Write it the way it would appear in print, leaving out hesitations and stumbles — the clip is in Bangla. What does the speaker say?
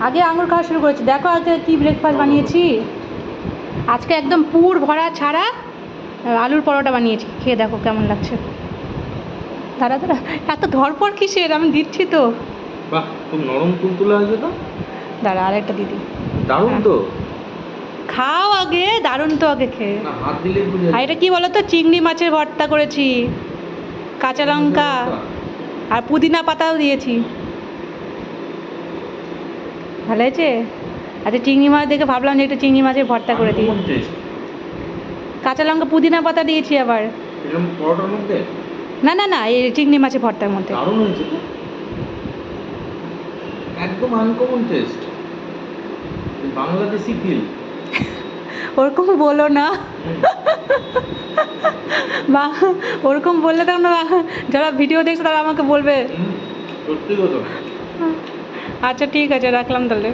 আগে আঙুর খাওয়া শুরু করেছি। দেখো আজকে কী ব্রেকফাস্ট বানিয়েছি। আজকে একদম পুর ভরা ছাড়া আলুর পরোটা বানিয়েছি। খেয়ে দেখো কেমন লাগছে। দাঁড়া দাঁড়া, এত ধরপর কিসের, আমি দিচ্ছি তো। বাহ, খুব নরম তুলতুলে হয়েছে তো। দাঁড়া আরেকটা দিদি। দারুণ তো। খাও আগে, দারুণ তো আগে খেয়ে। না, হাত দিলেই বুঝে আর এটা কি বলো তো, চিংড়ি মাছের ভর্তা করেছি, কাঁচা লঙ্কা আর পুদিনা পাতাও দিয়েছি। ভালো হয়েছে। আচ্ছা, চিংড়ি মাছ দেখে ভাবলাম যে একটু চিংড়ি মাছের ভর্তা করে দিই। কাঁচা লঙ্কা পুদিনা পাতা দিয়েছি আবার। এরকম পরোটার মধ্যে? না না না, এই চিংড়ি মাছের ভর্তার মধ্যে। দারুণ হয়েছে তো, একদম আনকমন টেস্ট, বাংলাদেশি ফিল। ওরকম বলো না। বা ওরকম বললে তো না, যারা ভিডিও দেখছে তারা আমাকে বলবে। সত্যি কথা। আচ্ছা ঠিক আছে, রাখলাম তাহলে।